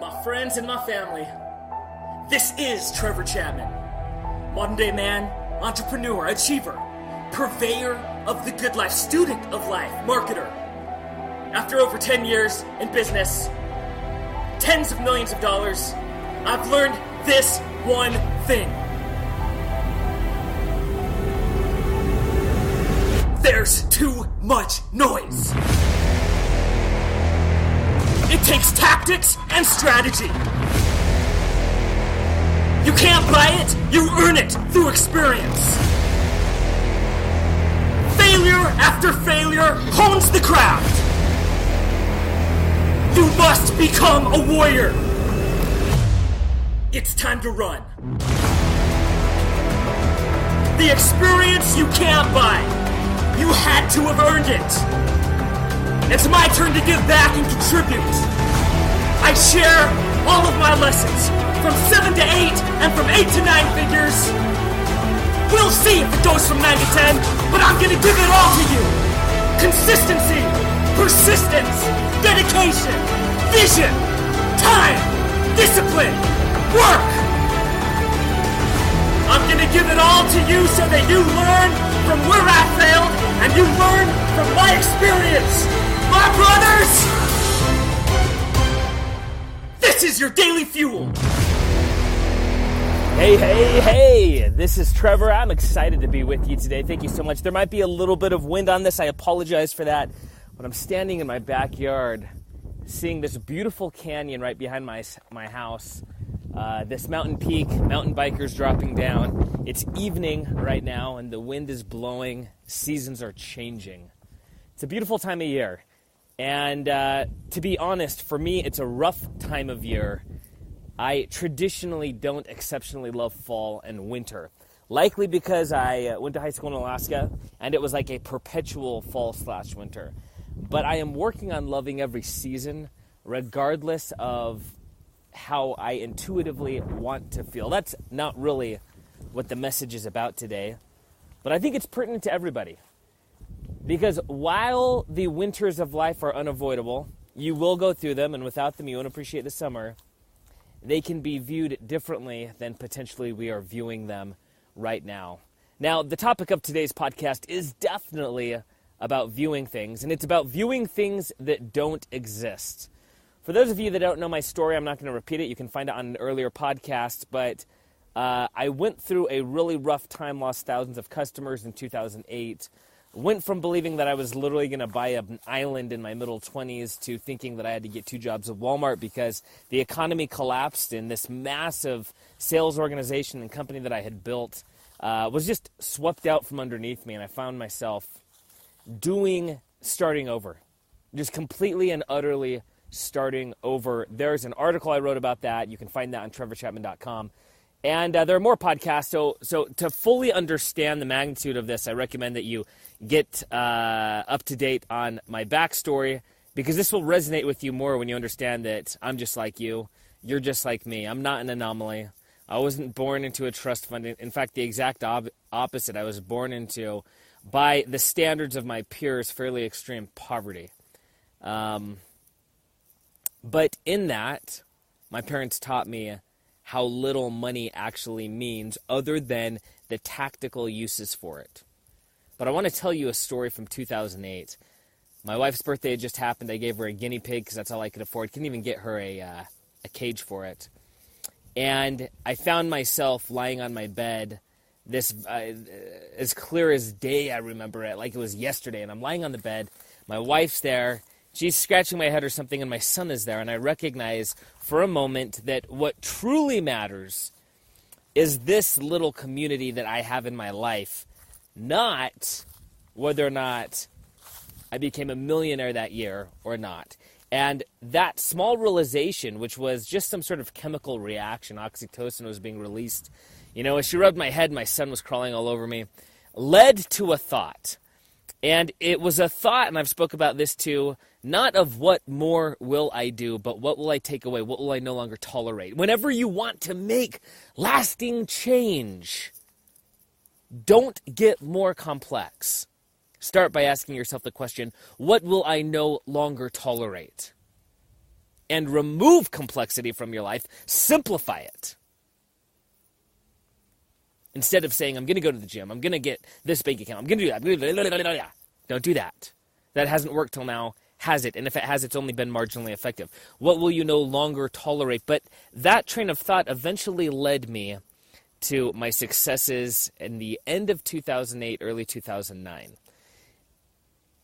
my friends and my family. This is Trevor Chapman, modern-day man, entrepreneur, achiever, purveyor of the good life, student of life, marketer. After over 10 years in business, tens of millions of dollars, I've learned this one thing. There's too much noise. It takes tactics and strategy. You can't buy it, you earn it through experience. Failure after failure hones the craft. You must become a warrior. It's time to run. The experience you can't buy. You had to have earned it. It's my turn to give back and contribute. I share all of my lessons from 7 to 8 and from 8 to 9 figures. We'll see if it goes from 9 to 10, but I'm gonna give it all to you. Consistency, persistence, dedication, vision, time, discipline, work. I'm gonna give it all to you so that you learn from where I failed and you learn from my experience. My brothers, this is your daily fuel. Hey, this is Trevor. I'm excited to be with you today. Thank you so much. There might be a little bit of wind on this. I apologize for that. But I'm standing in my backyard seeing this beautiful canyon right behind my house. This mountain peak, mountain bikers dropping down. It's evening right now and the wind is blowing. Seasons are changing. It's a beautiful time of year. And to be honest, for me, it's a rough time of year. I traditionally don't exceptionally love fall and winter. Likely because I went to high school in Alaska, and it was like a perpetual fall/winter. But I am working on loving every season, regardless of how I intuitively want to feel. That's not really what the message is about today, but I think it's pertinent to everybody. Because while the winters of life are unavoidable, you will go through them, and without them you won't appreciate the summer, they can be viewed differently than potentially we are viewing them right now. Now, the topic of today's podcast is definitely about viewing things, and it's about viewing things that don't exist. For those of you that don't know my story, I'm not going to repeat it. You can find it on an earlier podcast, but I went through a really rough time, lost thousands of customers in 2008, went from believing that I was literally going to buy an island in my middle 20s to thinking that I had to get 2 jobs at Walmart because the economy collapsed and this massive sales organization and company that I had built was just swept out from underneath me, and I found myself starting over, just completely and utterly starting over. There's an article I wrote about that. You can find that on trevorchapman.com. And there are more podcasts, so to fully understand the magnitude of this, I recommend that you get up to date on my backstory, because this will resonate with you more when you understand that I'm just like you, you're just like me. I'm not an anomaly. I wasn't born into a trust fund. In fact, the exact opposite. I was born into, by the standards of my peers, fairly extreme poverty. But in that, my parents taught me how little money actually means other than the tactical uses for it. But I want to tell you a story from 2008. My wife's birthday had just happened. I gave her a guinea pig because that's all I could afford. Couldn't even get her a cage for it. And I found myself lying on my bed, this as clear as day I remember it, like it was yesterday. And I'm lying on the bed. My wife's there. She's scratching my head or something, and my son is there, and I recognize for a moment that what truly matters is this little community that I have in my life, not whether or not I became a millionaire that year or not. And that small realization, which was just some sort of chemical reaction, oxytocin was being released, as she rubbed my head, my son was crawling all over me, led to a thought. And it was a thought, and I've spoke about this too, not of what more will I do, but what will I take away? What will I no longer tolerate? Whenever you want to make lasting change, don't get more complex. Start by asking yourself the question, what will I no longer tolerate? and remove complexity from your life. Simplify it. Instead of saying, I'm going to go to the gym, I'm going to get this bank account, I'm going to do that. Don't do that. That hasn't worked till now, has it? And if it has, it's only been marginally effective. What will you no longer tolerate? But that train of thought eventually led me to my successes in the end of 2008, early 2009.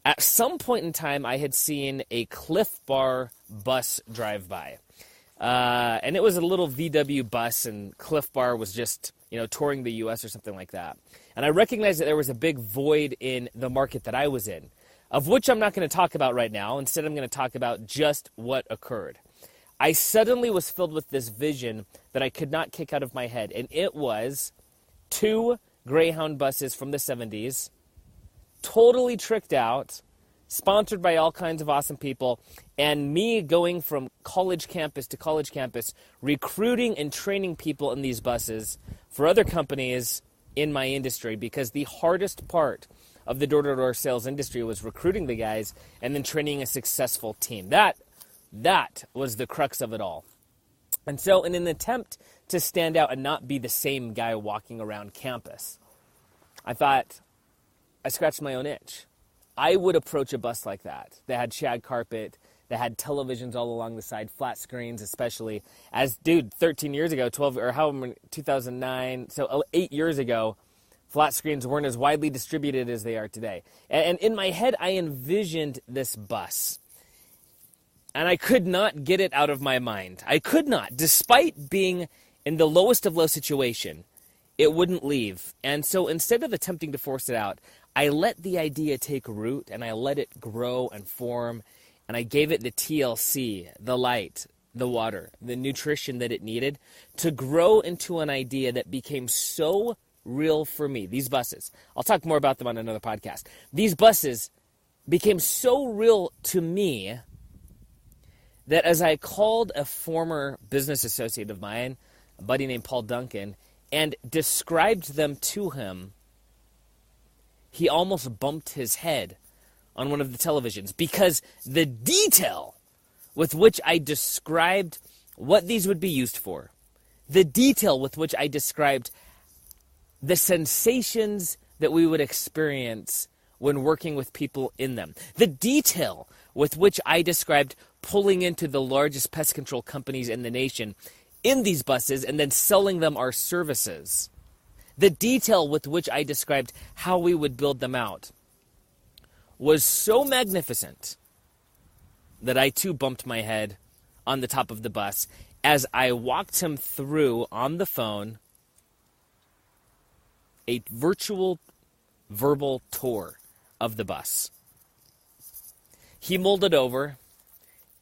At some point in time, I had seen a Cliff Bar bus drive by. And it was a little VW bus, and Cliff Bar was just, touring the U.S. or something like that. And I recognized that there was a big void in the market that I was in, of which I'm not going to talk about right now. Instead, I'm going to talk about just what occurred. I suddenly was filled with this vision that I could not kick out of my head, and it was 2 Greyhound buses from the 70s, totally tricked out, sponsored by all kinds of awesome people, and me going from college campus to college campus, recruiting and training people in these buses for other companies in my industry, because the hardest part of the door-to-door sales industry was recruiting the guys and then training a successful team. That was the crux of it all. And so in an attempt to stand out and not be the same guy walking around campus, I thought, I scratched my own itch. I would approach a bus like that had shag carpet, that had televisions all along the side, flat screens especially. 13 years ago, 12 or however, 2009, so 8 years ago, flat screens weren't as widely distributed as they are today. And in my head, I envisioned this bus. And I could not get it out of my mind. I could not. Despite being in the lowest of low situation, it wouldn't leave. And so instead of attempting to force it out, I let the idea take root, and I let it grow and form, and I gave it the TLC, the light, the water, the nutrition that it needed to grow into an idea that became so real for me. These buses, I'll talk more about them on another podcast. These buses became so real to me that as I called a former business associate of mine, a buddy named Paul Duncan, and described them to him, he almost bumped his head on one of the televisions, because the detail with which I described what these would be used for, the detail with which I described the sensations that we would experience when working with people in them, the detail with which I described pulling into the largest pest control companies in the nation in these buses and then selling them our services, the detail with which I described how we would build them out was so magnificent that I too bumped my head on the top of the bus as I walked him through on the phone a virtual verbal tour of the bus. He mulled it over,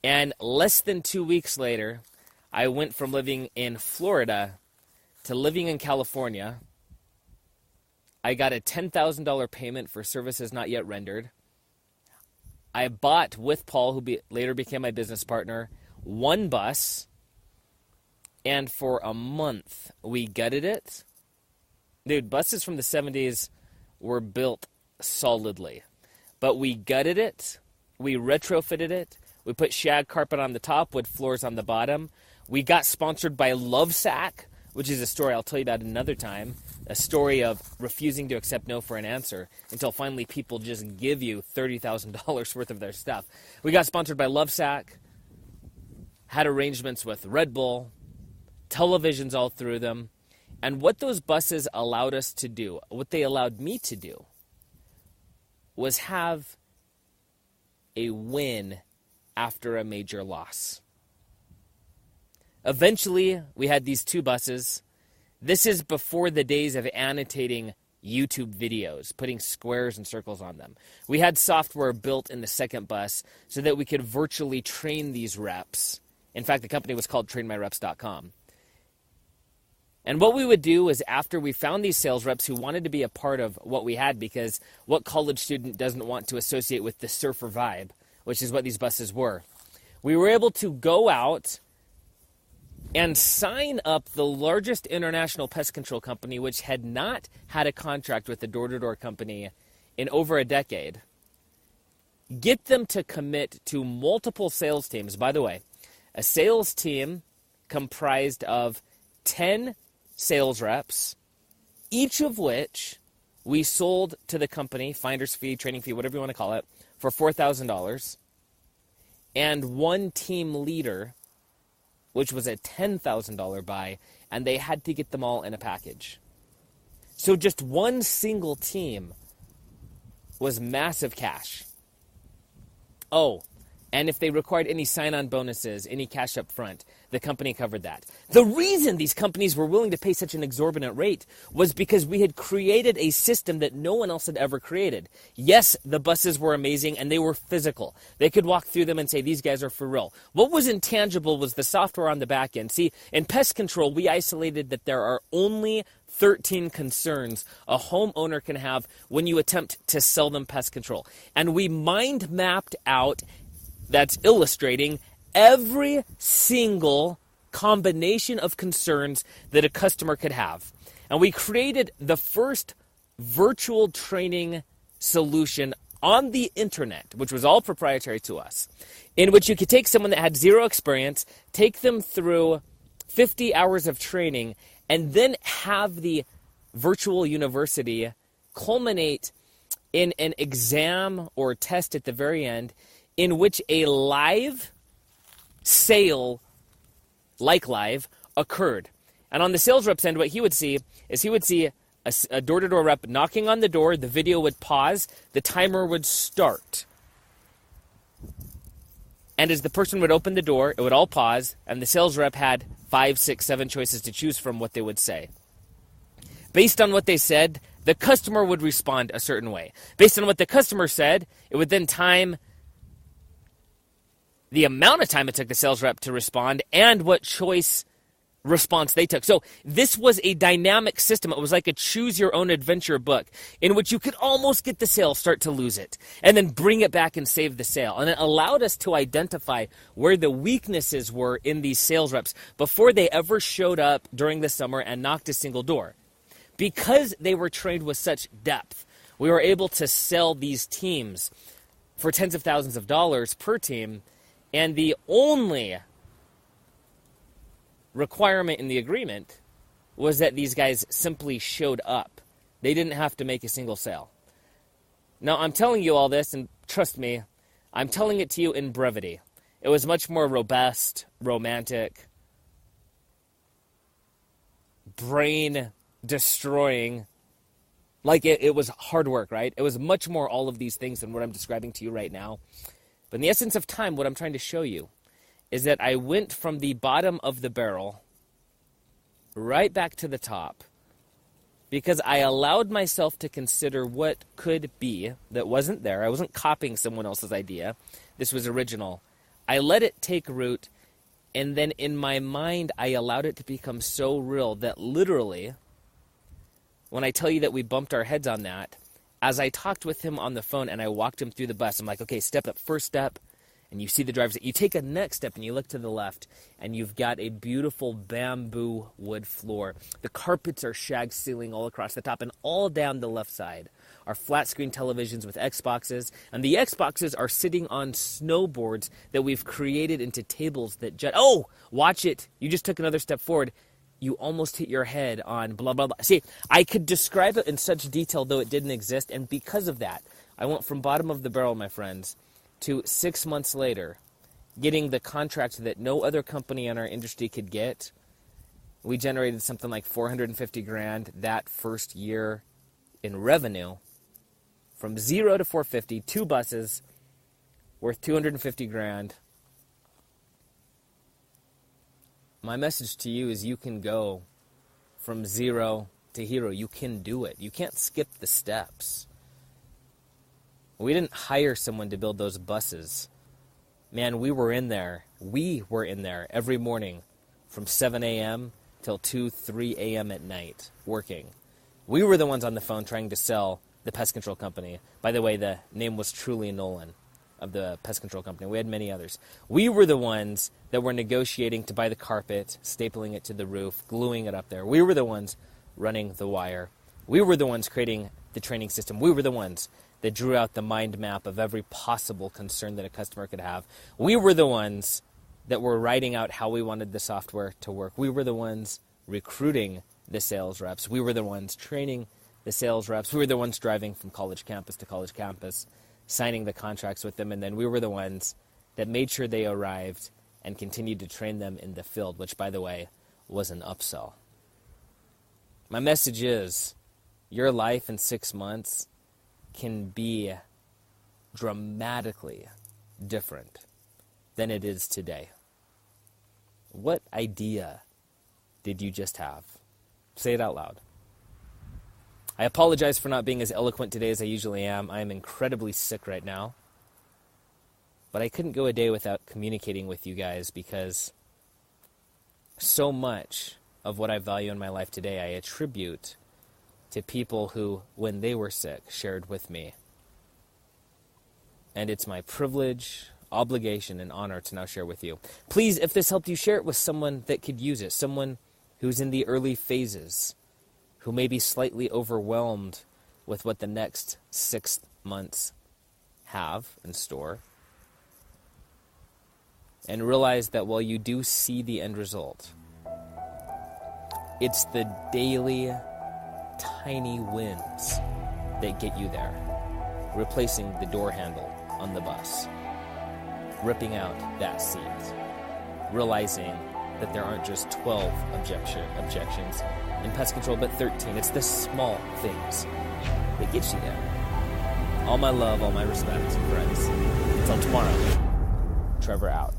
and less than 2 weeks later, I went from living in Florida to living in California. I got a $10,000 payment for services not yet rendered. I bought with Paul, who later became my business partner, 1 bus, and for a month we gutted it. Dude, buses from the 70s were built solidly, but we gutted it, we retrofitted it, we put shag carpet on the top, wood floors on the bottom. We got sponsored by Lovesac, which is a story I'll tell you about another time, a story of refusing to accept no for an answer until finally people just give you $30,000 worth of their stuff. We got sponsored by Lovesac, had arrangements with Red Bull, televisions all through them, and what those buses allowed us to do, what they allowed me to do, was have a win after a major loss. Eventually, we had these 2 buses. This is before the days of annotating YouTube videos, putting squares and circles on them. We had software built in the second bus so that we could virtually train these reps. In fact, the company was called TrainMyReps.com. And what we would do is, after we found these sales reps who wanted to be a part of what we had, because what college student doesn't want to associate with the surfer vibe, which is what these buses were, we were able to go out and sign up the largest international pest control company, which had not had a contract with a door-to-door company in over a decade, get them to commit to multiple sales teams. By the way, a sales team comprised of 10 sales reps, each of which we sold to the company, finder's fee, training fee, whatever you want to call it, for $4,000, and one team leader, which was a $10,000 buy, and they had to get them all in a package. So just one single team was massive cash. Oh, and if they required any sign-on bonuses, any cash up front, the company covered that. The reason these companies were willing to pay such an exorbitant rate was because we had created a system that no one else had ever created. Yes, the buses were amazing and they were physical. They could walk through them and say, these guys are for real. What was intangible was the software on the back end. See, in pest control, we isolated that there are only 13 concerns a homeowner can have when you attempt to sell them pest control. And we mind mapped out, that's illustrating every single combination of concerns that a customer could have. And we created the first virtual training solution on the internet, which was all proprietary to us, in which you could take someone that had zero experience, take them through 50 hours of training, and then have the virtual university culminate in an exam or test at the very end in which a live sale, like live, occurred. And on the sales rep's end, what he would see is a door-to-door rep knocking on the door, the video would pause, the timer would start. And as the person would open the door, it would all pause, and the sales rep had 5, 6, 7 choices to choose from what they would say. Based on what they said, the customer would respond a certain way. Based on what the customer said, it would then time the amount of time it took the sales rep to respond and what choice response they took. So this was a dynamic system. It was like a choose-your-own-adventure book in which you could almost get the sale, start to lose it, and then bring it back and save the sale. And it allowed us to identify where the weaknesses were in these sales reps before they ever showed up during the summer and knocked a single door. Because they were trained with such depth, we were able to sell these teams for tens of thousands of dollars per team, and the only requirement in the agreement was that these guys simply showed up. They didn't have to make a single sale. Now, I'm telling you all this, and trust me, I'm telling it to you in brevity. It was much more robust, romantic, brain-destroying. Like, it was hard work, right? It was much more all of these things than what I'm describing to you right now. But in the essence of time, what I'm trying to show you is that I went from the bottom of the barrel right back to the top because I allowed myself to consider what could be that wasn't there. I wasn't copying someone else's idea. This was original. I let it take root, and then in my mind, I allowed it to become so real that literally, when I tell you that we bumped our heads on that, as I talked with him on the phone and I walked him through the bus, I'm like, okay, step up, first step, and you see the drivers. You take a next step and you look to the left, and you've got a beautiful bamboo wood floor. The carpets are shag ceiling all across the top, and all down the left side are flat screen televisions with Xboxes, and the Xboxes are sitting on snowboards that we've created into tables that oh, watch it. You just took another step forward. You almost hit your head on blah, blah, blah. See, I could describe it in such detail, though it didn't exist, and because of that, I went from bottom of the barrel, my friends, to 6 months later, getting the contract that no other company in our industry could get. We generated something like $450,000 that first year in revenue. From 0 to 450, 2 buses worth $250,000. My message to you is you can go from 0 to hero. You can do it. You can't skip the steps. We didn't hire someone to build those buses. Man, we were in there. We were in there every morning from 7 a.m. till 2, 3 a.m. at night working. We were the ones on the phone trying to sell the pest control company. By the way, the name was Truly Nolan of the pest control company. We had many others. We were the ones that were negotiating to buy the carpet, stapling it to the roof, gluing it up there. We were the ones running the wire. We were the ones creating the training system. We were the ones that drew out the mind map of every possible concern that a customer could have. We were the ones that were writing out how we wanted the software to work. We were the ones recruiting the sales reps. We were the ones training the sales reps. We were the ones driving from college campus to college campus, signing the contracts with them, and then we were the ones that made sure they arrived and continued to train them in the field, which, by the way, was an upsell. My message is, your life in 6 months can be dramatically different than it is today. What idea did you just have? Say it out loud. I apologize for not being as eloquent today as I usually am. I am incredibly sick right now. But I couldn't go a day without communicating with you guys because so much of what I value in my life today I attribute to people who, when they were sick, shared with me. And it's my privilege, obligation, and honor to now share with you. Please, if this helped you, share it with someone that could use it, someone who's in the early phases, who may be slightly overwhelmed with what the next 6 months have in store. And realize that while you do see the end result, it's the daily, tiny wins that get you there. Replacing the door handle on the bus, ripping out that seat, realizing that there aren't just 12 objections in pest control, but 13. It's the small things that get you there. All my love, all my respect, friends. Until tomorrow, Trevor out.